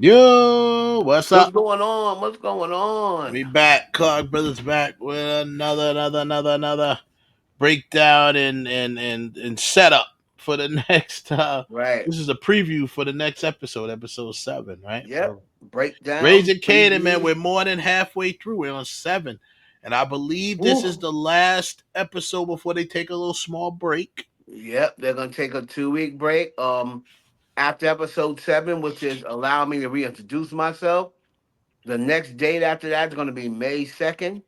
Yo, what's What's up? going on? What's going on? We back, Clark Brothers back with another breakdown and setup for the next. Right. This is a preview for the next episode, episode 7, right? Yep. For Breakdown, Raising Kanan, man. preview. We're more than halfway through. We're on 7, and I believe this is Woo. the last episode before they take a little small break. Yep. They're gonna take a 2 week break. After episode 7, which is allow me to reintroduce myself. The next date after that is gonna be May 2nd.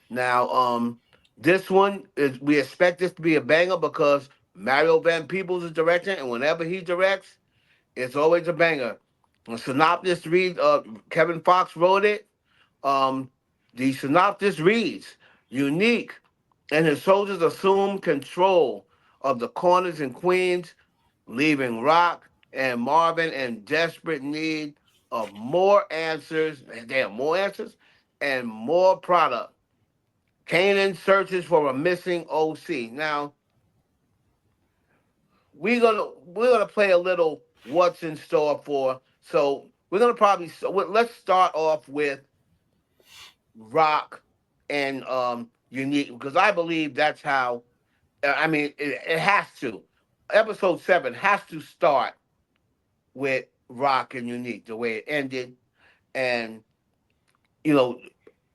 Now, this one is we expect this to be a banger because Mario Van Peebles is directing, and whenever he directs, it's always a banger. The synopsis reads, Kevin Fox wrote it. Um, the synopsis reads: Unique and his soldiers assume control of the corners in Queens, leaving Rock and Marvin in desperate need of more answers. They have more answers and more product. Kanan searches for a missing OC. Now we're gonna play a little what's in store for. So we're gonna probably let's start off with Rock and Unique because I believe that's how. I mean, it has to. Episode 7 has to start with Rock and Unique the way it ended, and you know,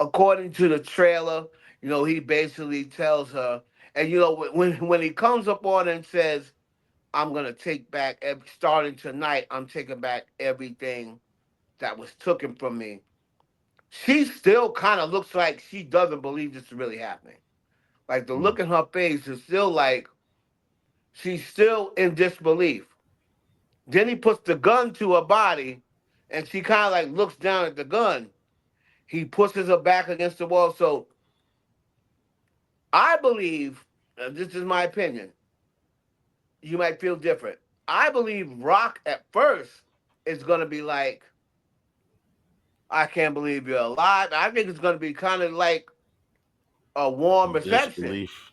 according to the trailer, he basically tells her, and when he comes up on and says, "I'm gonna take back starting tonight. I'm taking back everything that was taken from me." She still kind of looks like she doesn't believe this is really happening. Like the look in her face is still like she's still in disbelief. Then he puts the gun to her body, and she kind of like looks down at the gun. He pushes her back against the wall. So I believe, this is my opinion. You might feel different. I believe Rock at first is gonna be like, "I can't believe you're alive." I think it's gonna be kind of like a warm reception. Disbelief.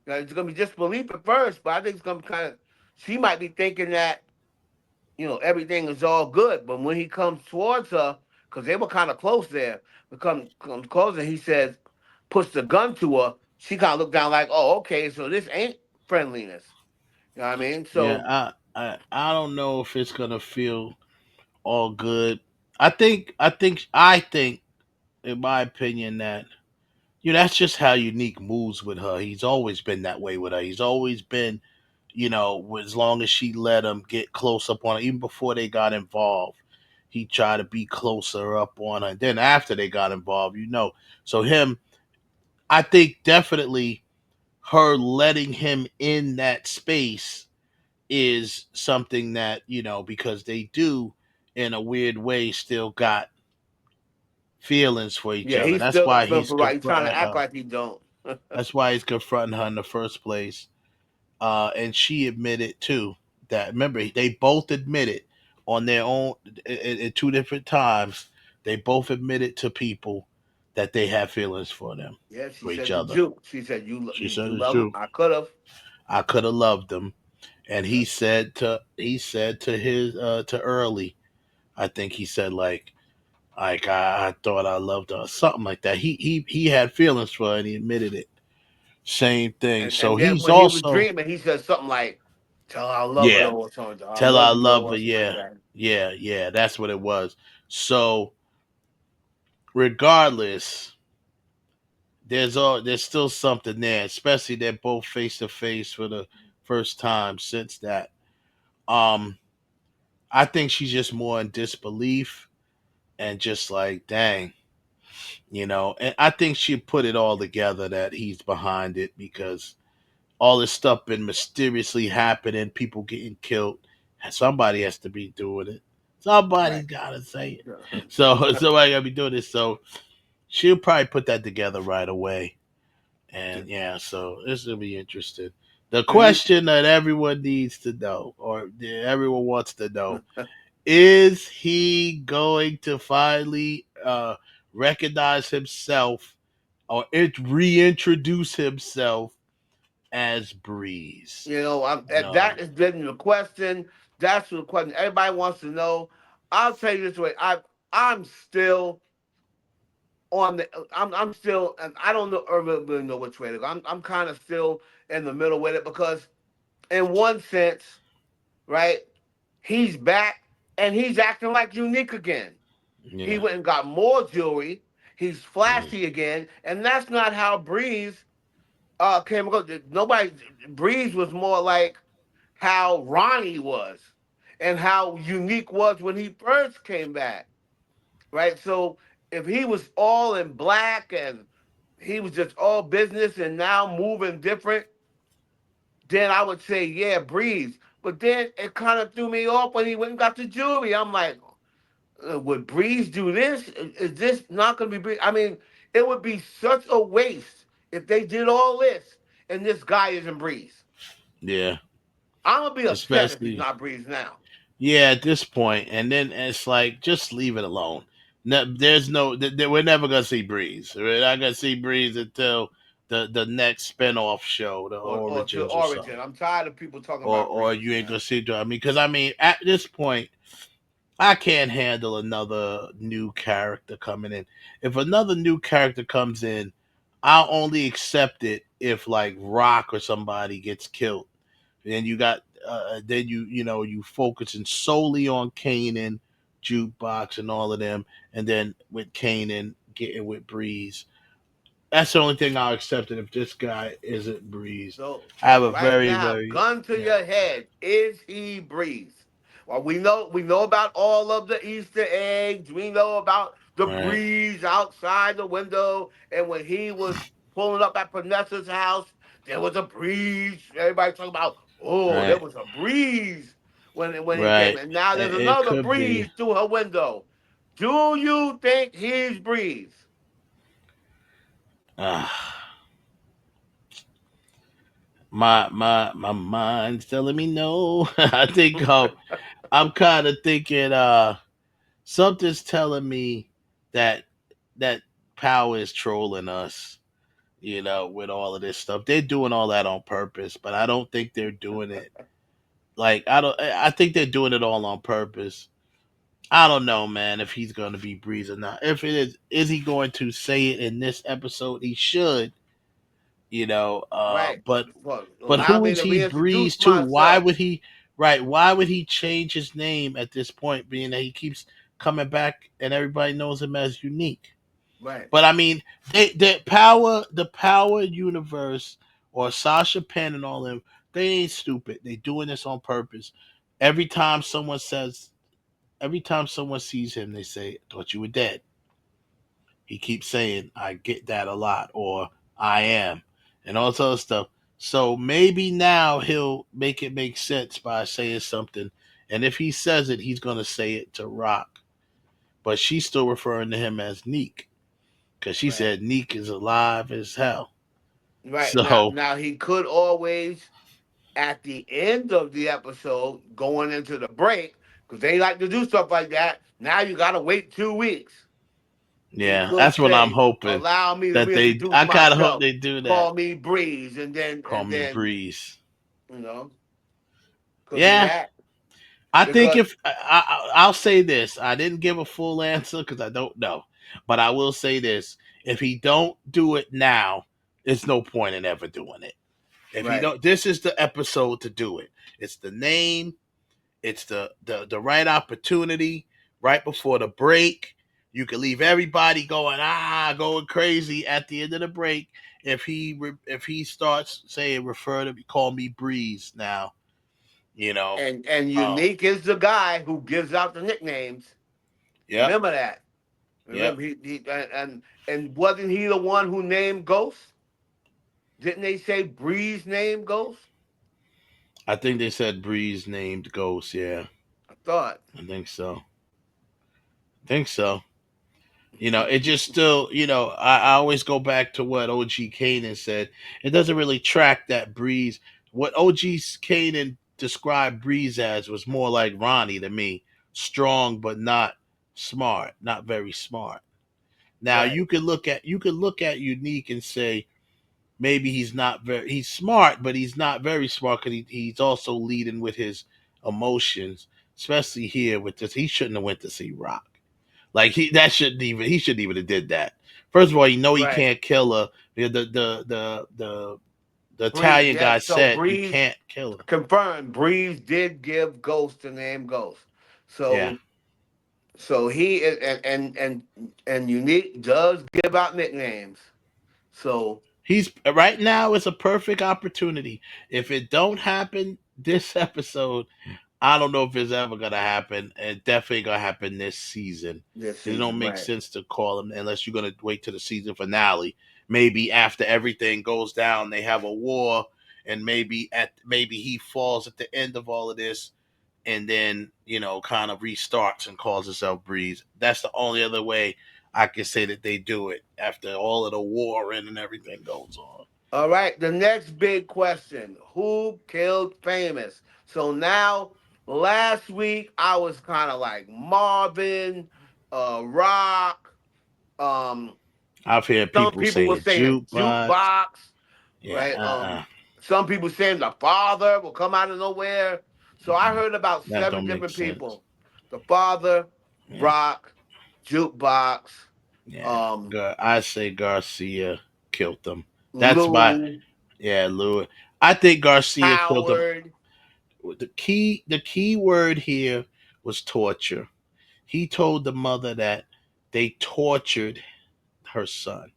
It's gonna be disbelief at first, but I think it's gonna be kind of. She might be thinking that everything is all good. But when he comes towards her, because they were kind of close there, comes closer, he says, puts the gun to her. She kind of looked down like, oh, okay, so this ain't friendliness. You know what I mean? Yeah, So I don't know if it's gonna feel all good. I think in my opinion that that's just how Unique moves with her. He's always been that way with her. He's always been, as long as she let him get close up on her, even before they got involved, he tried to be closer up on her. And then after they got involved. So him, I think definitely her letting him in that space is something that, because they do in a weird way still got feelings for each yeah, other. he's That's still why got feeling he's for right. He's trying to confronting act her. like he don't. That's why he's confronting her in the first place. And she admitted too that, remember, they both admitted on their own at 2 different times. They both admitted to people that they have feelings for them, Yeah, she for each said the other. juke. She said She you said do it's love him. true. I could have. I could have loved them, and Yeah. he said to his to Early. I think he said like I thought I loved her, something like that. He had feelings for her, and he admitted it. Same thing. So And then he's when he was also, dreaming, he said something like, "Tell her I love her," yeah. or something. "I Tell her I love you," love or her. something like Yeah, that. yeah. That's what it was. So regardless, there's still something there. Especially they're both face to face for the first time since that. Um, I think she's just more in disbelief and just like, dang. And I think she put it all together that he's behind it because all this stuff been mysteriously happening, people getting killed. Somebody has to be doing it. Somebody's Right. gotta say it. So somebody gotta be doing this. So she'll probably put that together right away. And yeah, so this will be interesting. The Do you? question that everyone needs to know, or everyone wants to know, is he going to finally recognize himself or reintroduce himself as Breeze? That has been the question. That's the question everybody wants to know. I'll tell you this way. I'm still on the. I'm still, and I don't know, I really know which way to go. I'm kind of still in the middle with it because, in one sense, right, he's back and he's acting like Unique again. He Yeah. went and got more jewelry. He's Mm. flashy again, and that's not how Breeze came. Nobody. Breeze was more like how Ronnie was, and how Unique was when he first came back. Right. So if he was all in black and he was just all business and now moving different, then I would say, yeah, Breeze. But then it kind of threw me off when he went and got the jewelry. I'm like, would Breeze do this? Is this not going to be Breeze? I mean, it would be such a waste if they did all this and this guy isn't Breeze. Yeah. I'm going to be upset if he's Especially, not Breeze now. yeah, at this point, and then it's like just leave it alone. No, there's no, we're never gonna see Breeze. We're not gonna see Breeze until the next spinoff show, the Or to Origins or Origin. something, I'm tired of people talking about or Breeze, you ain't man. gonna see. I mean, because I mean, at this point, I can't handle another new character coming in. If another new character comes in, I'll only accept it if like Rock or somebody gets killed. Then you got then you know you focusing solely on Kanan, Jukebox, and all of them, and then with Kanan getting with Breeze. That's the only thing I'll accept it if this guy isn't Breeze. I have So a right very now, very gun to yeah your head, is he Breeze? Well, we know about all of the Easter eggs. We know about the right breeze outside the window, and when he was pulling up at Vanessa's house, there was a breeze. Everybody talking about, oh, there right was a breeze when he came, right. and now there's It another could be. breeze through her window. Do you think he's Breeze? Uh, my mind's telling me no. I think I'm kind of thinking something's telling me that that power is trolling us, with all of this stuff. They're doing all that on purpose, but I don't think they're doing it like I think they're doing it all on purpose. I don't know, man, if he's going to be Breeze or not. If it is he going to say it in this episode? He should, Right. but Well, who allow me is to he Breeze reintroduce to? Why myself. would he? Right? Why would he change his name at this point? Being that he keeps coming back and everybody knows him as Unique. Right. But I mean, the power universe, or Sasha Penn and all them, they ain't stupid. They doing this on purpose. Every time someone says, every time someone sees him, they say, "Thought you were dead." He keeps saying, "I get that a lot," or "I am," and all this other stuff. So maybe now he'll make it make sense by saying something. And if he says it, he's gonna say it to Rock. But she's still referring to him as Neek, because she Right. said Neek is alive as hell. Right. Now, So now he could always, at the end of the episode, going into the break, because they like to do stuff like that. Now you got to wait 2 weeks. He yeah, could that's what I'm say, hoping "Allow me to that they. reintroduce I kind of hope myself. they do that. Call me Breeze," and then Call me Breeze. you know, because he Yeah, had I think because if I'll say this, I didn't give a full answer because I don't know, but I will say this: if he don't do it now, there's no point in ever doing it. If he right. don't, this is the episode to do it. It's the name. It's the right opportunity right before the break. You can leave everybody going crazy at the end of the break. If he starts saying refer to me, call me Breeze now, you know. And Um, Unique is the guy who gives out the nicknames. yep, Remember that. yep. Remember and wasn't he the one who named Ghost? Didn't they say Breeze named Ghost? I think they said Breeze named Ghost. Yeah, I thought. I think so. I think so. It just still, I always go back to what OG Kanan said. It doesn't really track that Breeze. What OG Kanan described Breeze as was more like Ronnie to me. Strong but not smart, not very smart. Now Right. you could look at Unique and say maybe he's smart, but he's not very smart because he's also leading with his emotions. especially here with this. He shouldn't have went to see Rock. Like he shouldn't even have did that. First of all, you know he Right. can't kill her. The Breeze, Italian guy yes. So said you Breeze can't kill her. confirmed. Breeze did give Ghost the name Ghost. Yeah. So he is, and Unique does give out nicknames. So He's right now is a perfect opportunity. If it don't happen this episode, I don't know if it's ever gonna happen. It definitely gonna happen this season. this It don't season, make right? sense to call him unless you're gonna wait to the season finale. Maybe after everything goes down, they have a war, and maybe he falls at the end of all of this, and then kind of restarts and calls himself Breeze. That's the only other way I can say that they do it after all of the war and everything goes on. All right. The next big question: who killed Famous? So now, last week I was kind of like Marvin, Rock. Um, I've heard some people people were saying saying jukebox. jukebox, Yeah, right? uh-uh. Some people saying the father will come out of nowhere. So I heard about That seven don't make different sense. people: the father, Yeah, Rock, jukebox, yeah. um, I say Garcia killed them. That's my Lou, yeah, Louis. I think Garcia killed them. Howard. The key word here was torture. He told the mother that they tortured her son.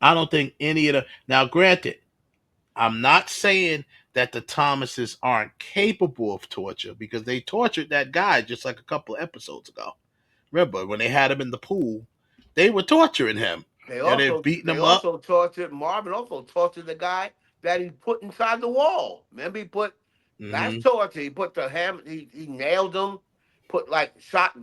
I don't think any of the now. Granted, I'm not saying that the Thomases aren't capable of torture because they tortured that guy just like a couple of episodes ago. Remember when they had him in the pool, they were torturing him. They're beating They him up. also tortured Marvin. Also tortured the guy that he put inside the wall. Remember, he put that's Hmm. torture. He put the hammer. He nailed him. Put like shot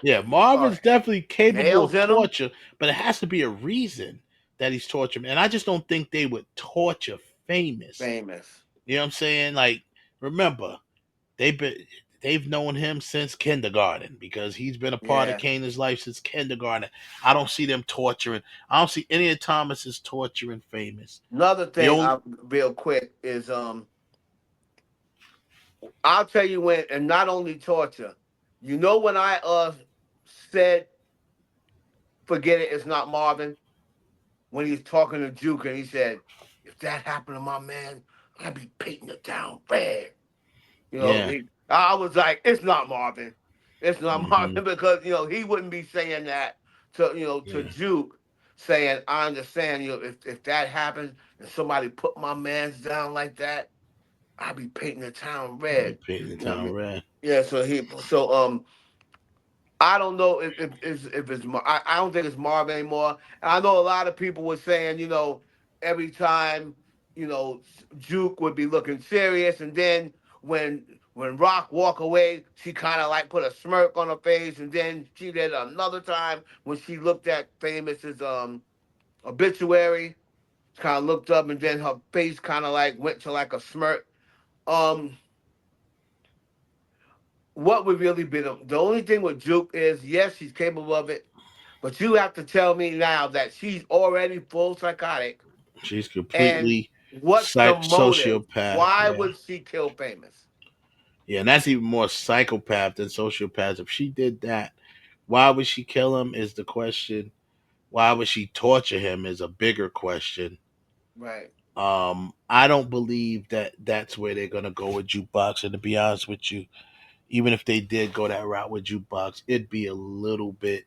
Yeah, uh, Marvin's definitely capable nails of in him. torture, but it has to be a reason that he's torturing. And I just don't think they would torture famous. Famous. You know what I'm saying? Like, remember, they've been they've known him since kindergarten because he's been a part of Yeah. Kanan's life since kindergarten. I don't see them torturing. I don't see any of Thomas's torturing famous. Another The thing, only real quick, is I'll tell you when, and not only torture. You know when I said forget it, it's not Marvin. When he's talking to Juke and he said, if that happened to my man, I'd be painting the town red. yeah. I was like, it's not Marvin. It's not Hmm. Marvin because he wouldn't be saying that to to Yeah. Juke, saying, I understand if that happens and somebody put my man's down like that, I'd be painting the town red. Painting the You know what I town mean? red. Yeah, I don't know if it's I don't think it's Marv anymore. And I know a lot of people were saying, every time, Juke would be looking serious, and then when Rock walk away, she kind of like put a smirk on her face, and then she did another time when she looked at Famous's obituary, kind of looked up, and then her face kind of like went to like a smirk. Um, what would really be the only thing with Juke is yes, she's capable of it. But you have to tell me now that she's already full psychotic. She's And completely what's the motive? sociopath. Why Yeah. would she kill Famous? Yeah, and that's even more psychopath than sociopath. If she did that, why would she kill him is the question. Why would she torture him is a bigger question. Right. I don't believe that that's where they're gonna go with jukebox. And to be honest with you, even if they did go that route with jukebox, it'd be a little bit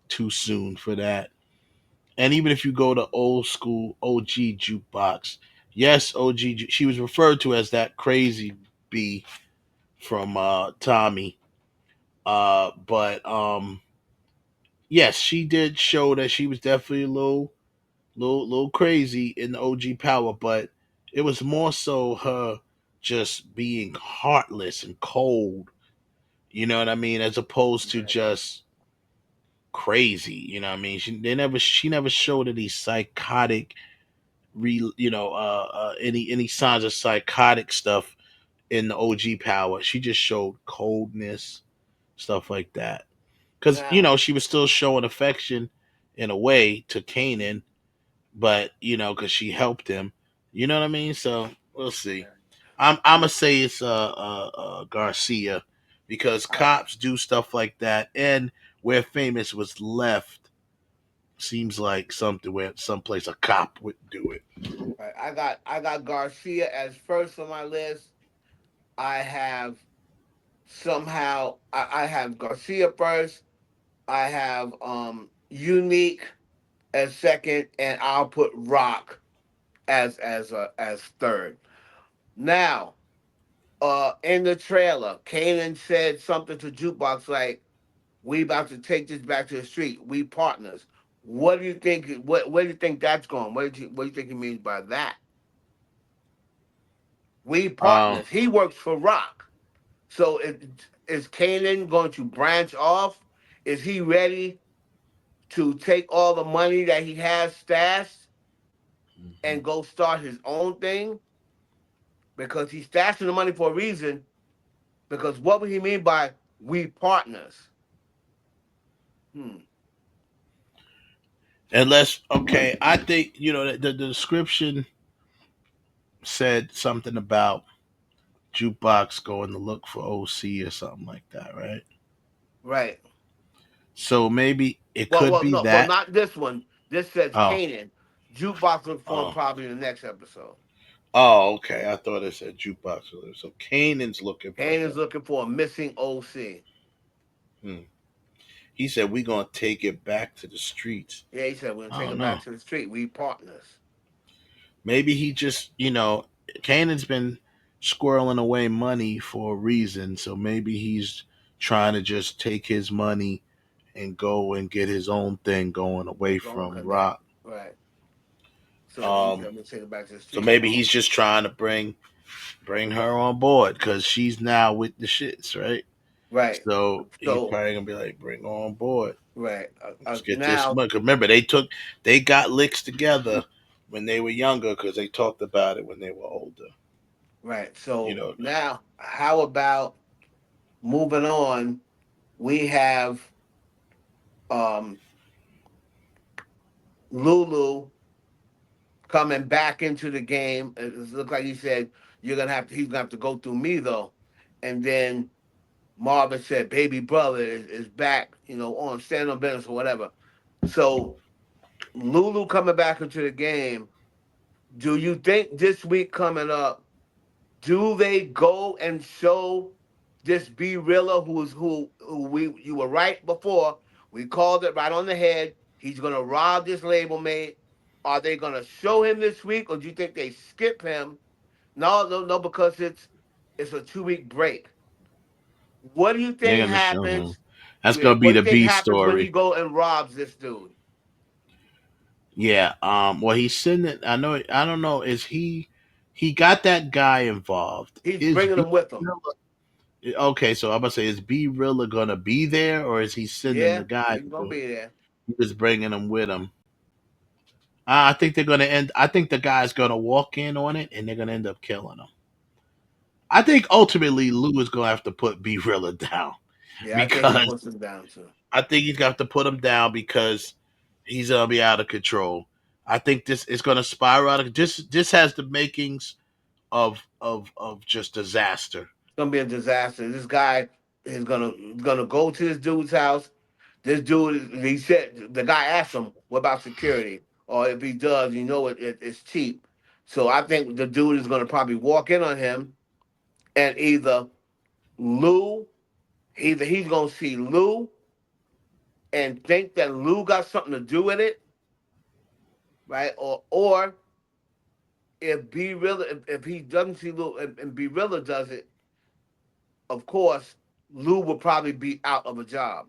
too soon for that. And even if you go to old school OG jukebox, yes, she was referred to as that crazy bee from Tommy. But yes, she did show that she was definitely a little crazy in the OG power, but it was more so her just being heartless and cold. You know what I mean? As opposed to Right. just crazy. You know what I mean? She never showed any psychotic any signs of psychotic stuff in the OG power. She just showed coldness, stuff like that. Because Now, she was still showing affection in a way to Kanan, but because she helped him. You know what I mean? So we'll see. I'm gonna say it's Garcia, because I, cops do stuff like that, and where Famous was left seems like something where someplace a cop would do it. I got Garcia as first on my list. I have I have Garcia first. I have Unique as second, and I'll put Rock as third. Now, in the trailer, Kanan said something to Jukebox like, "We about to take this back to the street. We partners." What do you think? Where do you think that's going? What do you think he means by that? We Um, partners. He works for Rock. So is Kanan going to branch off? Is he ready to take all the money that he has stashed and go start his own thing? Because he's stashing the money for a reason. Because what would he mean by we partners? Hmm. unless okay, I think the description said something about Jukebox going to look for OC or something like that, right? Right. So maybe it Well, could well, be no. Well, that. not this one. This says Oh, Kanan. Jukebox look for him oh, probably in the next episode. oh. Okay, I thought it said Jukebox. So Kanan's looking for him. Kanan's looking for a missing OC. Hmm. He said we gonna take it back to the streets. Yeah, he said we're gonna I take don't him know. back to the street. We partners. Maybe he just, Kanan's been squirreling away money for a reason. So maybe he's trying to just take his money and go and get his own thing going away Don't from connect. Rock. Right. So he said Um, I'm gonna take him back to the so street. maybe he's just trying to bring her on board because she's now with the shits, right? Right. So he's So probably gonna be like, bring her on board. right. Let's get this Now money. 'Cause remember, they got licks together when they were younger because they talked about it when they were older. right. You So know, now how about moving on? We have um Lulu coming back into the game. It looks like he said he's gonna have to go through me though. And then Marvin said, "Baby brother is back, on stand on business or whatever." So Lulu coming back into the game. Do you think this week coming up, do they go and show this B Rilla who we you were right before? We called it right on the head. He's gonna rob this label mate. Are they gonna show him this week, or do you think they skip him? No, no, no, because it's a 2 week break. What do you they're think gonna show him. happens? That's gonna What be do you the think B happens when he story. go and robs this dude? Yeah. Well, he's sending. I know. I don't know. Is he? He got that guy involved. He's Is bringing B him with him. Rilla? Okay? So I'm gonna say, is B Rilla gonna be there, or is he sending Yeah, the guy he's to gonna do it? be there. He just bringing him with him. I think they're gonna end. I think the guy's gonna walk in on it, and they're gonna end up killing him. I think ultimately Lou is gonna have to put B Rilla down Yeah, I think he because puts him down too. I think he's got to put him down because he's gonna be out of control. I think this is gonna spiral out of this has the makings of just disaster. It's gonna be a disaster. This guy is gonna go to this dude's house. This dude, he said, the guy asked him, "What about security?" Or if he does, it's cheap. So I think the dude is gonna probably walk in on him, and Lou, either he's gonna see Lou and think that Lou got something to do with it, right? Or if he doesn't see Lou and B Rilla does it, of course, Lou will probably be out of a job.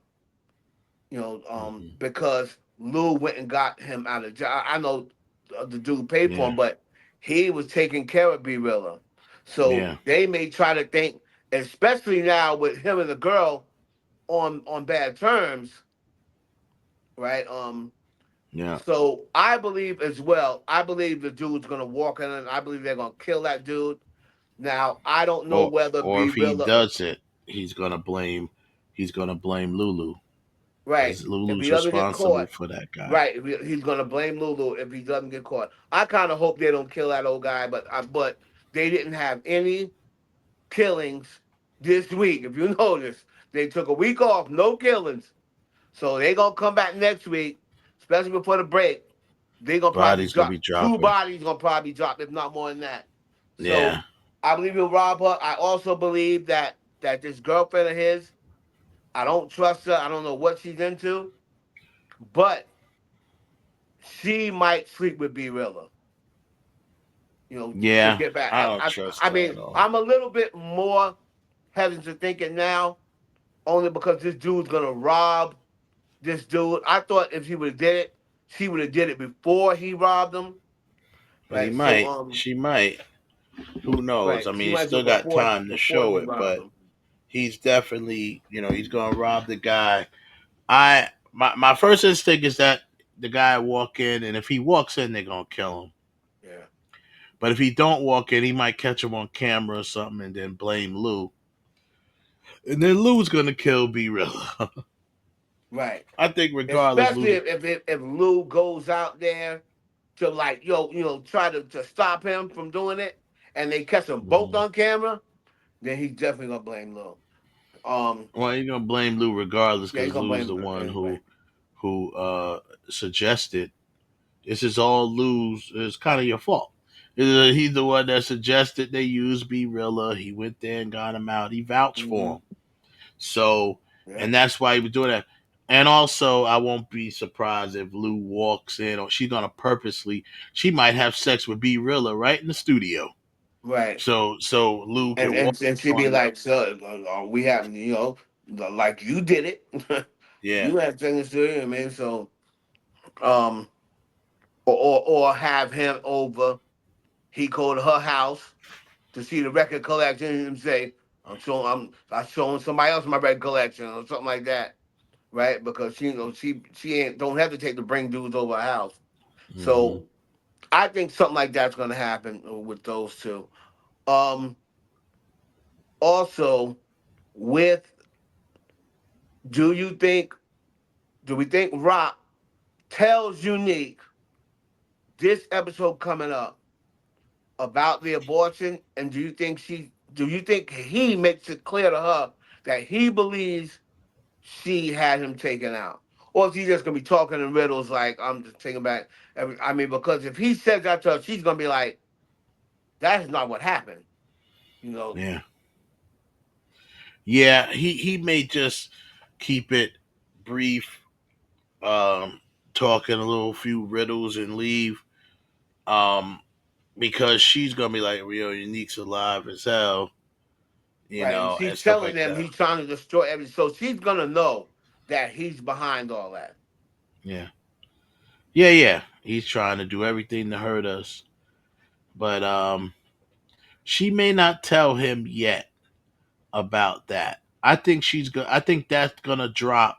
Hmm. Because Lou went and got him out of job. I know the dude paid for Yeah, him, but he was taking care of B Rilla. So yeah, they may try to think, especially now with him and the girl on bad terms, right? yeah. So I believe as well. I believe the dude's gonna walk in, and I believe they're gonna kill that dude. Now I don't know whether Or B if he Rilla, does it, he's gonna blame Lulu right? because If he Lulu's doesn't get responsible caught, for that guy. right? He's gonna blame Lulu if he doesn't get caught. I kind of hope they don't kill that old guy, but they didn't have any killings this week. If you notice, they took a week off, no killings. So they gonna come back next week, especially before the break. They gonna probably Body's gonna be drop two dropping. bodies. Gonna probably drop, if not more than that. Yeah. So I believe he'll rob her. I also believe that this girlfriend of his, I don't trust her. I don't know what she's into, but she might sleep with B Rilla. To Yeah. get back. I don't I trust her mean, at all. I'm a little bit more hesitant to thinking now, only because this dude's gonna rob this dude. I thought if he would have did it, she would have did it before he robbed him. But he Right. So might. She might. Who knows? I right, she mean, he's might do still it got time to before show he it, robbed but him. he's definitely, he's gonna rob the guy. My first instinct is that the guy walk in, and if he walks in, they're gonna kill him. Yeah. But if he don't walk in, he might catch him on camera or something, and then blame Lou, and then Lou's gonna kill B Rilla. Right. I think regardless, Especially Lou's. if Lou goes out there to like try to stop him from doing it, and they catch them both Mhm. on camera, then he's definitely gonna blame Lou. Um, Well, you're gonna blame Lou regardless yeah, he's because gonna Lou's blame the him one anyway. who suggested. This is all Lou's. It's kind of your fault. He's the one that suggested they use B Rilla. He went there and got him out. He vouched for Mm-hmm. him. So, Yeah. and that's why he was doing that. And also, I won't be surprised if Lou walks in, or she's gonna purposely. She might have sex with B Rilla right in the studio. Right. So Lou and can walk and, and she'd be on the. like, "So we have like you did it, Yeah. you had things to do, I mean, so um, or have him over. He go to her house to see the record collection and say, I'm showing somebody else my record collection or something like that, right? Because she ain't don't hesitate to bring dudes over her house. Hmm. So I think something like that's gonna happen with those two. Um, Also with do you think do we think Rock tells Unique this episode coming up about the abortion? And do you think he makes it clear to her that he believes she had him taken out? Or is he just gonna be talking in riddles like I'm just taking back I mean, because if he says that to her, she's gonna be like, that's not what happened, you know. Yeah. Yeah. He may just keep it brief, um, talking a little few riddles and leave. Um, because she's gonna be like, real Unique's alive as hell, Right. And and she's stuff telling like them that. he's trying to destroy everything. So she's gonna know that he's behind all that. Yeah. Yeah, yeah. He's trying to do everything to hurt us. But she may not tell him yet about that. I think that's gonna drop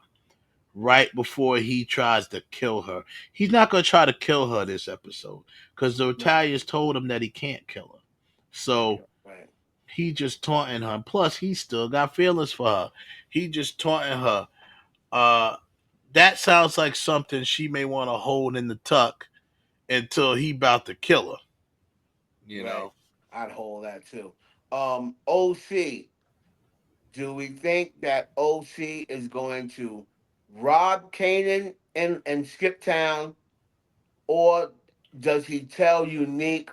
right before he tries to kill her. He's not gonna try to kill her this episode because the No. Italians told him that he can't kill her. So Right. he just taunting her. Plus, he still got feelings for her. He just taunting her. Uh, that sounds like something she may want to hold in the tuck until he about to kill her. You Right. know. I'd hold that too. OC. Do we think that OC is going to rob Kanan and skip town, or does he tell Unique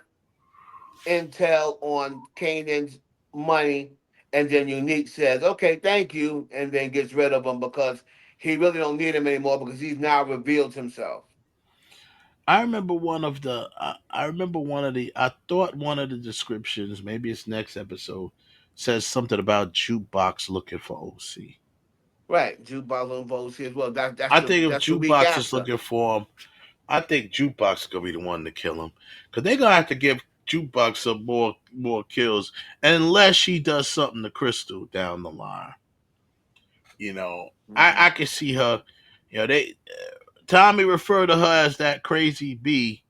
intel on Kanan's money, and then Unique says, "Okay, thank you," and then gets rid of him because he really don't need him anymore because he's now revealed himself. I remember one of the. I thought one of the descriptions, maybe it's next episode, says something about jukebox looking for OC. Right, jukebox on votes as well. I think if That's the week jukebox is after. looking for him, I think jukebox is gonna be the one to kill him because they're gonna have to give jukebox some more kills unless she does something to Crystal down the line. Hmm. I can see her. They Tommy referred to her as that crazy bee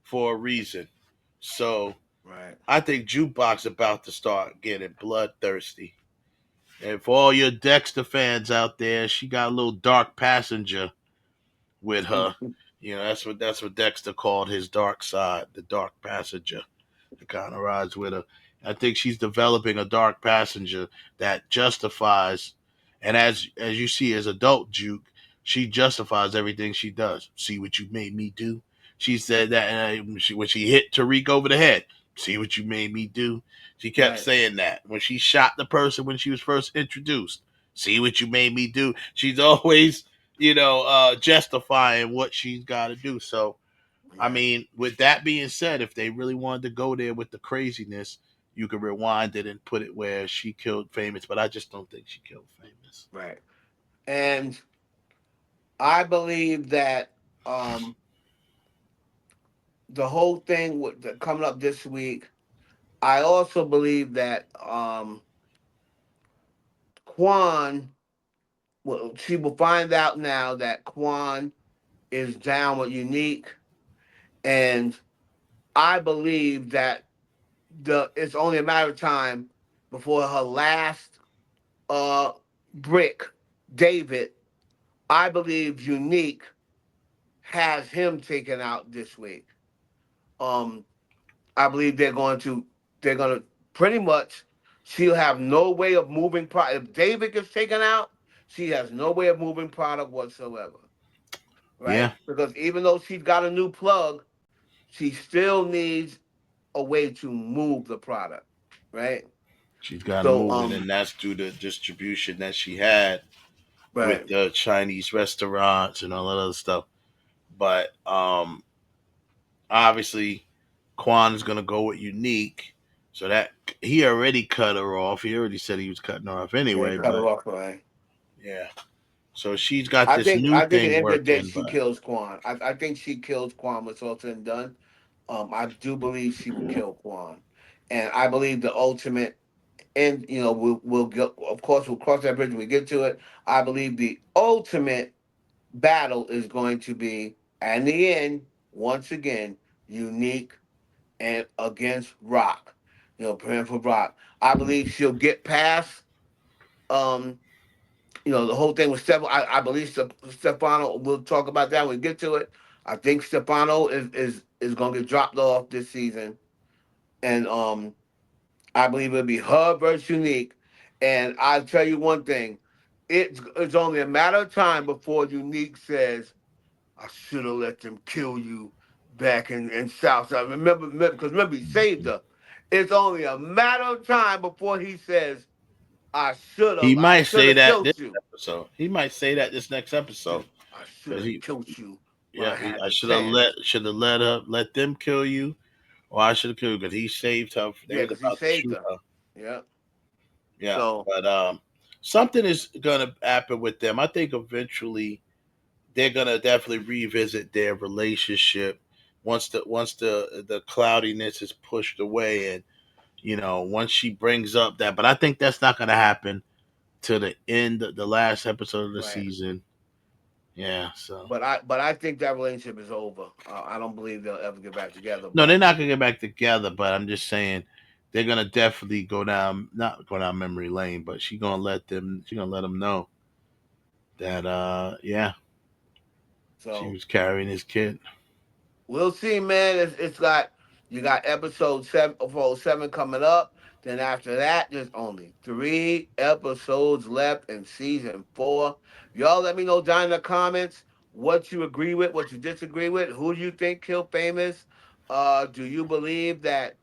for a reason. So Right. I think Jukebox about to start getting bloodthirsty. And for all your Dexter fans out there, she got a little dark passenger with her. That's what Dexter called his dark side, the dark passenger. that kind of rides with her. I think she's developing a dark passenger that justifies, and as you see as adult Juke, she justifies everything she does. See what you made me do. She said that when she hit Tariq over the head. See what you made me do. She kept Right. saying that when she shot the person when she was first introduced. See what you made me do. She's always, justifying what she's got to do. So I Yeah. mean, with that being said, if they really wanted to go there with the craziness, you could rewind it and put it where she killed Famous, but I just don't think she killed Famous. Right. And I believe that um, the whole thing with coming up this week, I also believe that Quan, well, she will find out now that Quan is down with Unique, and I believe that it's only a matter of time before her last uh brick, David. I believe Unique has him taken out this week. Um, I believe they're going to pretty much, she'll have no way of moving product. If David gets taken out, she has no way of moving product whatsoever, Yeah, right? Because even though she's got a new plug, she still needs a way to move the product, right? she's got to So move it, and that's due to distribution that she had with right, the Chinese restaurants and all that other stuff. But obviously, Quan is going to go with Unique. So that he already cut her off. He already said he was cutting her off yeah, anyway. cut But her off, right? yeah, so she's got I this think new I think at thing the end of the day working. she But kills Quan. I think she kills Quan when it's all said and done. I do believe she will kill Quan, and I believe the ultimate. And we'll go. Of course, we'll cross that bridge when we get to it. I believe the ultimate battle is going to be, in the end, once again, Unique and against Rock. Praying for Rock. I believe she'll get past. Um, the whole thing with Stefano. I believe Stefano. We'll talk about that when we get to it. I think Stefano is going to get dropped off this season, and I believe it'll be her versus Unique. And I'll tell you one thing: it's only a matter of time before Unique says, "I should have let them kill you back in South." I remember he saved her. It's only a matter of time before he says, he I might should say have that killed this you." episode. He might say that this next Yeah, episode I should because have he, killed you when I yeah, had I the chance. should have let them kill you, or I should have killed you because he saved her. They Yeah, was because he about to saved shoot her. her. Yeah. Yeah, So but something is gonna happen with them. I think eventually they're gonna definitely revisit their relationship once the cloudiness is pushed away, and once she brings up that. But I think that's not gonna happen to the end, the last episode of the right. season. Yeah, so But I think that relationship is over. I don't believe they'll ever get back together. no, they're But not gonna get back together. But I'm just saying they're gonna definitely go down, not go down memory lane, but she gonna let them know that yeah, she so was carrying his kid. we'll see, man. You got episode 7 coming up. Then after that, there's only 3 episodes left in season 4. Y'all let me know down in the comments what you agree with, what you disagree with. Who do you think killed Famous? Do you believe that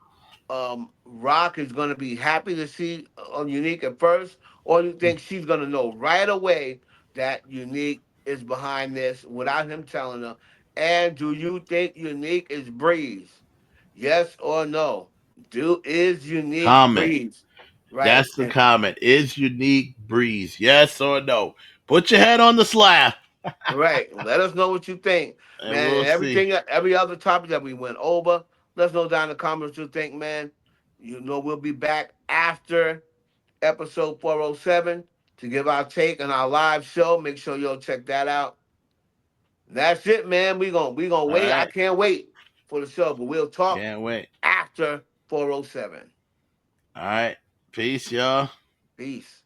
Rock is going to be happy to see Unique at first, or do you think she's going to know right away that Unique is behind this without him telling her? And do you think Unique is Breeze? Yes or no? Is Unique Comment. Breeze? Right. That's the And comment. Is Unique Breeze? Yes or no? Put your head on the slab, right. Let us know what you think, and man. we'll And see. every other topic that we went over, let us know down in the comments what you think, man. We'll be back after episode 407 to give our take on our live show. Make sure you'll check that out. That's it, man. We gonna All wait. I right. can't wait for the show, but we'll talk Can't wait. after 407. All right. Peace, y'all. Peace.